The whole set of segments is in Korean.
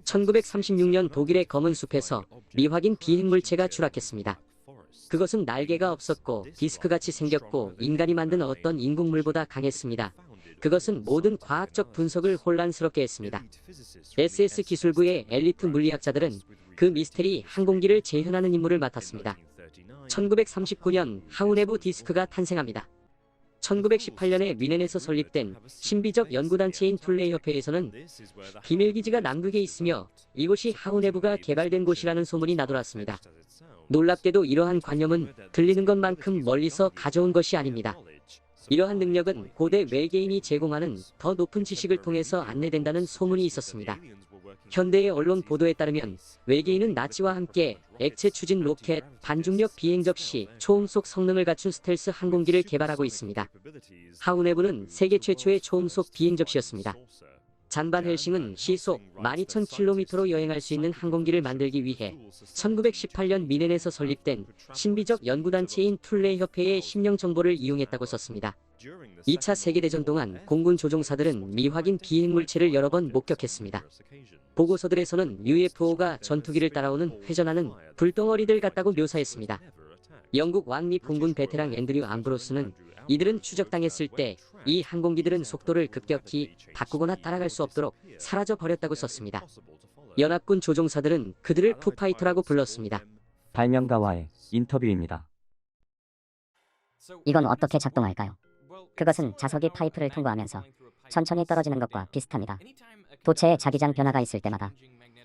1936년 독일의 검은 숲에서 미확인 비행물체가 추락했습니다. 그것은 날개가 없었고 디스크같이 생겼고 인간이 만든 어떤 인공물보다 강했습니다. 그것은 모든 과학적 분석을 혼란스럽게 했습니다. SS 기술부의 엘리트 물리학자들은 그 미스테리 항공기를 재현하는 임무를 맡았습니다. 1939년 하우네부 디스크가 탄생합니다. 1918년에 뮌헨에서 설립된 신비적 연구단체인 툴레이 협회에서는 비밀기지가 남극에 있으며 이곳이 하우네부가 개발된 곳이라는 소문이 나돌았습니다. 놀랍게도 이러한 관념은 들리는 것만큼 멀리서 가져온 것이 아닙니다. 이러한 능력은 고대 외계인이 제공하는 더 높은 지식을 통해서 안내된다는 소문이 있었습니다. 현대의 언론 보도에 따르면 외계인은 나치와 함께 액체 추진 로켓, 반중력 비행 접시, 초음속 성능을 갖춘 스텔스 항공기를 개발하고 있습니다. 하우네부는 세계 최초의 초음속 비행 접시였습니다. 잔반 헬싱은 시속 12,000km로 여행할 수 있는 항공기를 만들기 위해 1918년 뮌헨에서 설립된 신비적 연구단체인 툴레이 협회의 심령 정보를 이용했다고 썼습니다. 2차 세계대전 동안 공군 조종사들은 미확인 비행물체를 여러 번 목격했습니다. 보고서들에서는 UFO가 전투기를 따라오는 회전하는 불덩어리들 같다고 묘사했습니다. 영국 왕립 공군 베테랑 앤드류 암브로스는 이들은 추적당했을 때 이 항공기들은 속도를 급격히 바꾸거나 따라갈 수 없도록 사라져 버렸다고 썼습니다. 연합군 조종사들은 그들을 푸파이터라고 불렀습니다. 발명가와의 인터뷰입니다. 이건 어떻게 작동할까요? 그것은 자석이 파이프를 통과하면서 천천히 떨어지는 것과 비슷합니다. 도체에 자기장 변화가 있을 때마다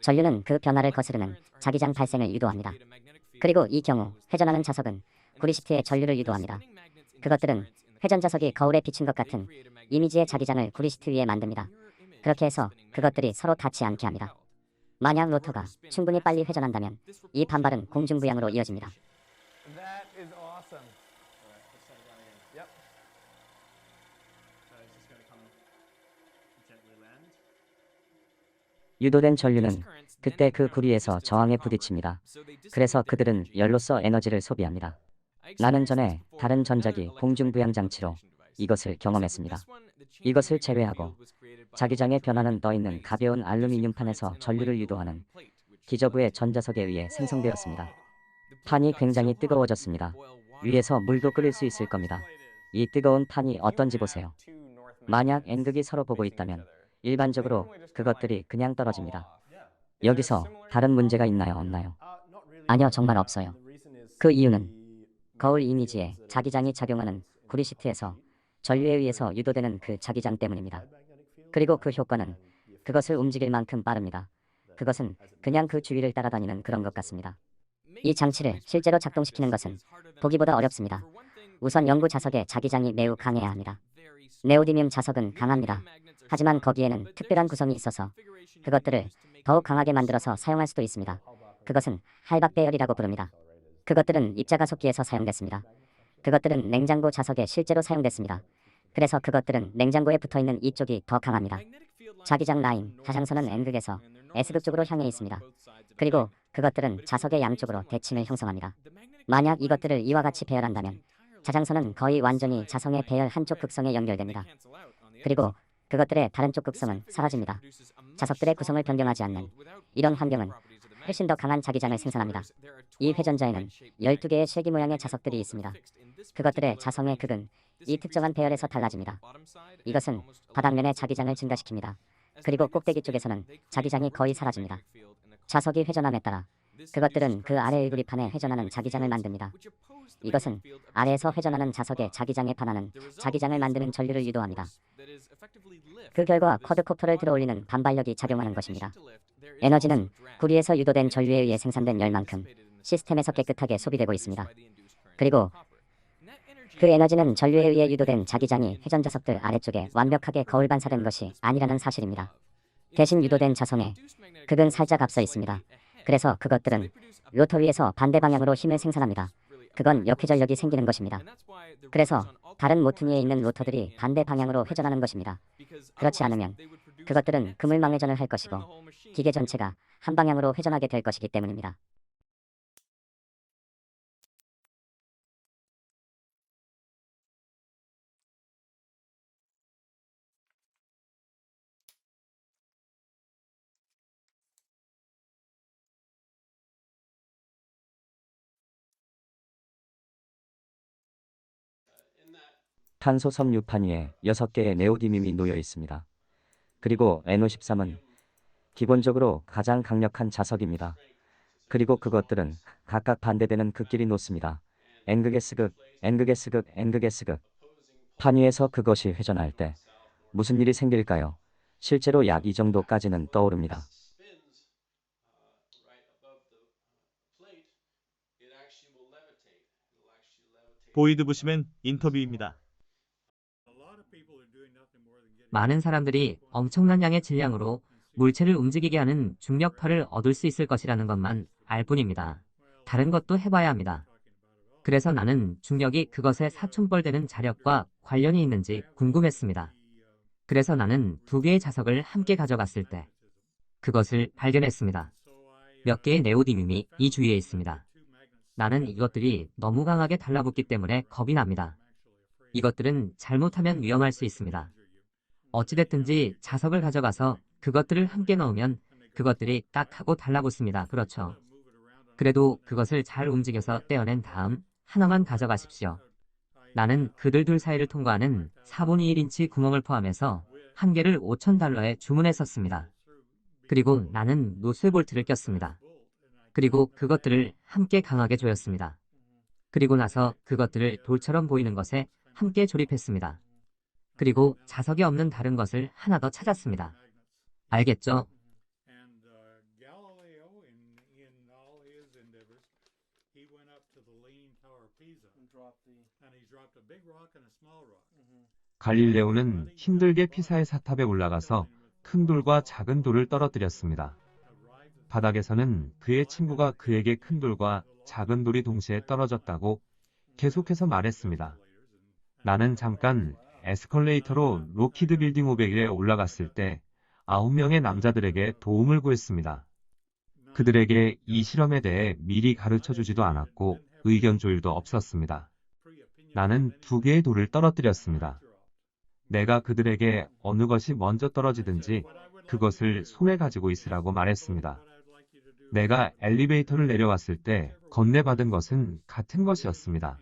전류는 그 변화를 거스르는 자기장 발생을 유도합니다. 그리고 이 경우 회전하는 자석은 구리시트에 전류를 유도합니다. 그것들은 회전 자석이 거울에 비친 것 같은 이미지의 자기장을 구리시트 위에 만듭니다. 그렇게 해서 그것들이 서로 닿지 않게 합니다. 만약 로터가 충분히 빨리 회전한다면 이 반발은 공중부양으로 이어집니다. 유도된 전류는 그때 그 구리에서 저항에 부딪힙니다. 그래서 그들은 열로서 에너지를 소비합니다. 나는 전에 다른 전자기 공중부양 장치로 이것을 경험했습니다. 이것을 제외하고 자기장의 변화는 떠있는 가벼운 알루미늄판에서 전류를 유도하는 기저부의 전자석에 의해 생성되었습니다. 판이 굉장히 뜨거워졌습니다. 위에서 물도 끓일 수 있을 겁니다. 이 뜨거운 판이 어떤지 보세요. 만약 N극이 서로 보고 있다면 일반적으로 그것들이 그냥 떨어집니다. 여기서 다른 문제가 있나요, 없나요? 아니요, 정말 없어요. 그 이유는 거울 이미지에 자기장이 작용하는 구리시트에서 전류에 의해서 유도되는 그 자기장 때문입니다. 그리고 그 효과는 그것을 움직일 만큼 빠릅니다. 그것은 그냥 그 주위를 따라다니는 그런 것 같습니다. 이 장치를 실제로 작동시키는 것은 보기보다 어렵습니다. 우선 연구 자석의 자기장이 매우 강해야 합니다. 네오디뮴 자석은 강합니다. 하지만 거기에는 특별한 구성이 있어서 그것들을 더욱 강하게 만들어서 사용할 수도 있습니다. 그것은 할박 배열이라고 부릅니다. 그것들은 입자가속기에서 사용됐습니다. 그것들은 냉장고 자석에 실제로 사용됐습니다. 그래서 그것들은 냉장고에 붙어있는 이쪽이 더 강합니다. 자기장 라인, 자장선은 N극에서 S극 쪽으로 향해 있습니다. 그리고 그것들은 자석의 양쪽으로 대칭을 형성합니다. 만약 이것들을 이와 같이 배열한다면 자장선은 거의 완전히 자성의 배열 한쪽 극성에 연결됩니다. 그리고 그것들의 다른 쪽 극성은 사라집니다. 자석들의 구성을 변경하지 않는 이런 환경은 훨씬 더 강한 자기장을 생산합니다. 이 회전자에는 12개의 실기 모양의 자석들이 있습니다. 그것들의 자성의 극은 이 특정한 배열에서 달라집니다. 이것은 바닥면의 자기장을 증가시킵니다. 그리고 꼭대기 쪽에서는 자기장이 거의 사라집니다. 자석이 회전함에 따라 그것들은 그 아래의 구리판에 회전하는 자기장을 만듭니다. 이것은 아래에서 회전하는 자석의 자기장에 반하는 자기장을 만드는 전류를 유도합니다. 그 결과 쿼드코프터를 들어올리는 반발력이 작용하는 것입니다. 에너지는 구리에서 유도된 전류에 의해 생산된 열만큼 시스템에서 깨끗하게 소비되고 있습니다. 그리고 그 에너지는 전류에 의해 유도된 자기장이 회전 자석들 아래쪽에 완벽하게 거울 반사된 것이 아니라는 사실입니다. 대신 유도된 자성의 극은 살짝 앞서 있습니다. 그래서 그것들은 로터 위에서 반대 방향으로 힘을 생산합니다. 그건 역회전력이 생기는 것입니다. 그래서 다른 모퉁이에 있는 로터들이 반대 방향으로 회전하는 것입니다. 그렇지 않으면 그것들은 그물망회전을 할 것이고 기계 전체가 한 방향으로 회전하게 될 것이기 때문입니다. 탄소 섬유판 위에 6개의 네오디뮴이 놓여 있습니다. 그리고 NO13은 기본적으로 가장 강력한 자석입니다. 그리고 그것들은 각각 반대되는 극끼리 놓습니다. N극S극, N극S극, N극S극. 판 위에서 그것이 회전할 때 무슨 일이 생길까요? 실제로 약 이 정도까지는 떠오릅니다. 보이드 부시맨 인터뷰입니다. 많은 사람들이 엄청난 양의 질량으로 물체를 움직이게 하는 중력파를 얻을 수 있을 것이라는 것만 알 뿐입니다. 다른 것도 해봐야 합니다. 그래서 나는 중력이 그것에 사촌벌 되는 자력과 관련이 있는지 궁금했습니다. 그래서 나는 2개의 자석을 함께 가져갔을 때 그것을 발견했습니다. 몇 개의 네오디뮴이 이 주위에 있습니다. 나는 이것들이 너무 강하게 달라붙기 때문에 겁이 납니다. 이것들은 잘못하면 위험할 수 있습니다. 어찌됐든지 자석을 가져가서 그것들을 함께 넣으면 그것들이 딱 하고 달라붙습니다. 그렇죠. 그래도 그것을 잘 움직여서 떼어낸 다음 하나만 가져가십시오. 나는 그들 둘 사이를 통과하는 4분의 1인치 구멍을 포함해서 한 개를 $5,000에 주문했었습니다. 그리고 나는 노스웨 볼트를 꼈습니다. 그리고 그것들을 함께 강하게 조였습니다. 그리고 나서 그것들을 돌처럼 보이는 것에 함께 조립했습니다. 그리고 자석이 없는 다른 것을 하나 더 찾았습니다. 알겠죠? 갈릴레오는 힘들게 피사의 사탑에 올라가서 큰 돌과 작은 돌을 떨어뜨렸습니다. 바닥에서는 그의 친구가 그에게 큰 돌과 작은 돌이 동시에 떨어졌다고 계속해서 말했습니다. 나는 잠깐 에스컬레이터로 로키드 빌딩 500에 올라갔을 때 9명의 남자들에게 도움을 구했습니다. 그들에게 이 실험에 대해 미리 가르쳐주지도 않았고 의견 조율도 없었습니다. 나는 2개의 돌을 떨어뜨렸습니다. 내가 그들에게 어느 것이 먼저 떨어지든지 그것을 손에 가지고 있으라고 말했습니다. 내가 엘리베이터를 내려왔을 때 건네받은 것은 같은 것이었습니다.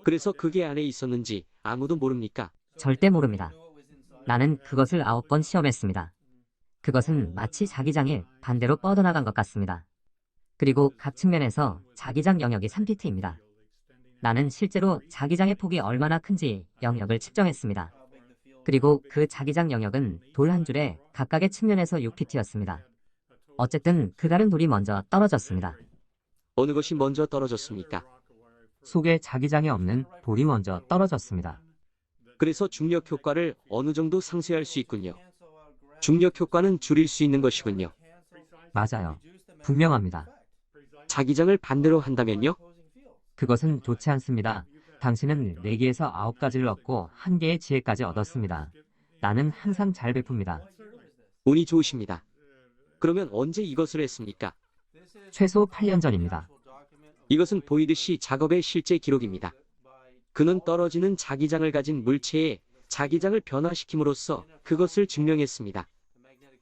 그래서 그게 안에 있었는지 아무도 모릅니까? 절대 모릅니다. 나는 그것을 9번 시험했습니다. 그것은 마치 자기장이 반대로 뻗어나간 것 같습니다. 그리고 각 측면에서 자기장 영역이 3피트입니다. 나는 실제로 자기장의 폭이 얼마나 큰지 영역을 측정했습니다. 그리고 그 자기장 영역은 돌 한 줄에 각각의 측면에서 6피트였습니다. 어쨌든 그 다른 돌이 먼저 떨어졌습니다. 어느 것이 먼저 떨어졌습니까? 속에 자기장이 없는 돌이 먼저 떨어졌습니다. 그래서 중력 효과를 어느 정도 상쇄할 수 있군요. 중력 효과는 줄일 수 있는 것이군요. 맞아요. 분명합니다. 자기장을 반대로 한다면요? 그것은 좋지 않습니다. 당신은 4개에서 9가지를 얻고 1개의 지혜까지 얻었습니다. 나는 항상 잘 베풉니다. 운이 좋으십니다. 그러면 언제 이것을 했습니까? 최소 8년 전입니다. 이것은 보이드 씨 작업의 실제 기록입니다. 그는 떨어지는 자기장을 가진 물체의 자기장을 변화시킴으로써 그것을 증명했습니다.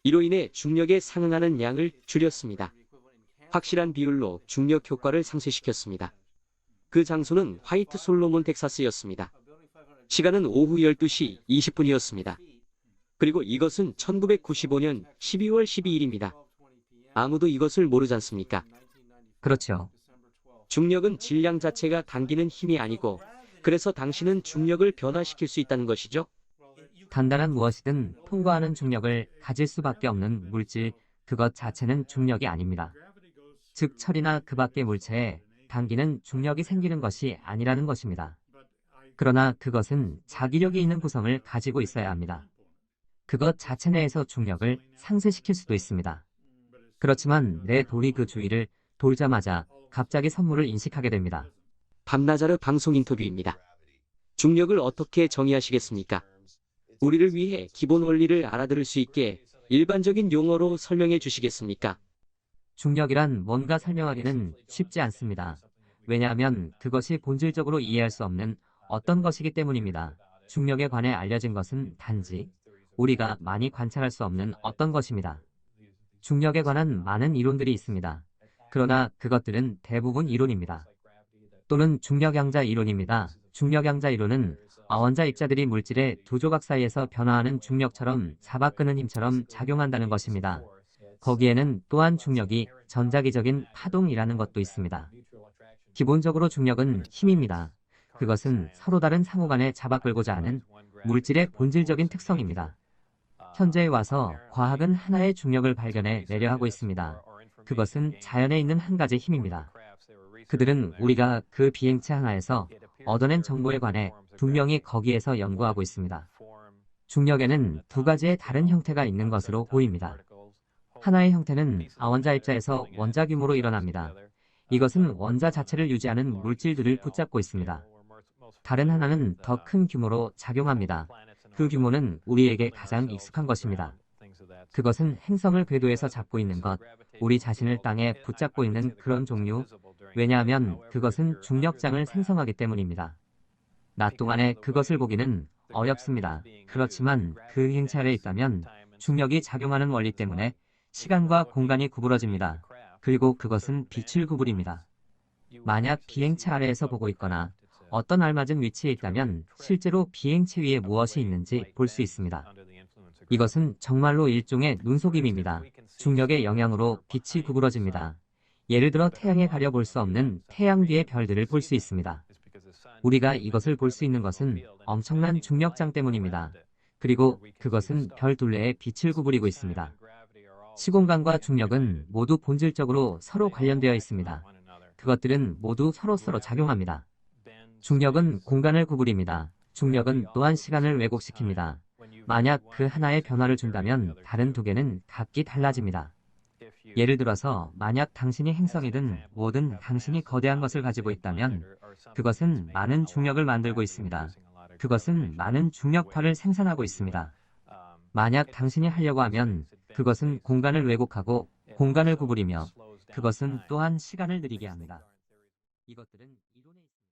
이로 인해 중력에 상응하는 양을 줄였습니다. 확실한 비율로 중력 효과를 상쇄시켰습니다. 그 장소는 화이트 솔로몬 텍사스였습니다. 시간은 오후 12시 20분이었습니다. 그리고 이것은 1995년 12월 12일입니다. 아무도 이것을 모르지 않습니까? 그렇죠. 중력은 질량 자체가 당기는 힘이 아니고 그래서 당신은 중력을 변화시킬 수 있다는 것이죠. 단단한 무엇이든 통과하는 중력을 가질 수밖에 없는 물질, 그것 자체는 중력이 아닙니다. 즉 철이나 그 밖의 물체에 당기는 중력이 생기는 것이 아니라는 것입니다. 그러나 그것은 자기력이 있는 구성을 가지고 있어야 합니다. 그것 자체 내에서 중력을 상쇄시킬 수도 있습니다. 그렇지만 내 돌이 그 주위를 돌자마자 갑자기 선물을 인식하게 됩니다. 밤나자르 방송 인터뷰입니다. 중력을 어떻게 정의하시겠습니까? 우리를 위해 기본 원리를 알아들을 수 있게 일반적인 용어로 설명해 주시겠습니까? 중력이란 뭔가 설명하기는 쉽지 않습니다. 왜냐하면 그것이 본질적으로 이해할 수 없는 어떤 것이기 때문입니다. 중력에 관해 알려진 것은 단지 우리가 많이 관찰할 수 없는 어떤 것입니다. 중력에 관한 많은 이론들이 있습니다. 그러나 그것들은 대부분 이론입니다. 또는 중력양자 이론입니다. 중력양자 이론은 원자 입자들이 물질의 두 조각 사이에서 변화하는 중력처럼 잡아끄는 힘처럼 작용한다는 것입니다. 거기에는 또한 중력이 전자기적인 파동이라는 것도 있습니다. 기본적으로 중력은 힘입니다. 그것은 서로 다른 상호간에 잡아끌고자 하는 물질의 본질적인 특성입니다. 현재에 와서 과학은 하나의 중력을 발견해 내려 하고 있습니다. 그것은 자연에 있는 한 가지 힘입니다. 그들은 우리가 그 비행체 하나에서 얻어낸 정보에 관해 분명히 거기에서 연구하고 있습니다. 중력에는 두 가지의 다른 형태가 있는 것으로 보입니다. 하나의 형태는 원자 입자에서 원자 규모로 일어납니다. 이것은 원자 자체를 유지하는 물질들을 붙잡고 있습니다. 다른 하나는 더 큰 규모로 작용합니다. 그 규모는 우리에게 가장 익숙한 것입니다. 그것은 행성을 궤도에서 잡고 있는 것, 우리 자신을 땅에 붙잡고 있는 그런 종류, 왜냐하면 그것은 중력장을 생성하기 때문입니다. 낮 동안에 그것을 보기는 어렵습니다. 그렇지만 그 행체 아래에 있다면 중력이 작용하는 원리 때문에 시간과 공간이 구부러집니다. 그리고 그것은 빛을 구부립니다. 만약 비행체 아래에서 보고 있거나 어떤 알맞은 위치에 있다면 실제로 비행체 위에 무엇이 있는지 볼 수 있습니다. 이것은 정말로 일종의 눈속임입니다. 중력의 영향으로 빛이 구부러집니다. 예를 들어 태양에 가려 볼 수 없는 태양 뒤의 별들을 볼 수 있습니다. 우리가 이것을 볼 수 있는 것은 엄청난 중력장 때문입니다. 그리고 그것은 별 둘레에 빛을 구부리고 있습니다. 시공간과 중력은 모두 본질적으로 서로 관련되어 있습니다. 그것들은 모두 서로서로 작용합니다. 중력은 공간을 구부립니다. 중력은 또한 시간을 왜곡시킵니다. 만약 그 하나의 변화를 준다면 다른 두 개는 각기 달라집니다. 예를 들어서 만약 당신이 행성이든 뭐든 당신이 거대한 것을 가지고 있다면 그것은 많은 중력을 만들고 있습니다. 그것은 많은 중력파를 생산하고 있습니다. 만약 당신이 하려고 하면 그것은 공간을 왜곡하고 공간을 구부리며 그것은 또한 시간을 느리게 합니다. 이것들은 이론에 있습니다.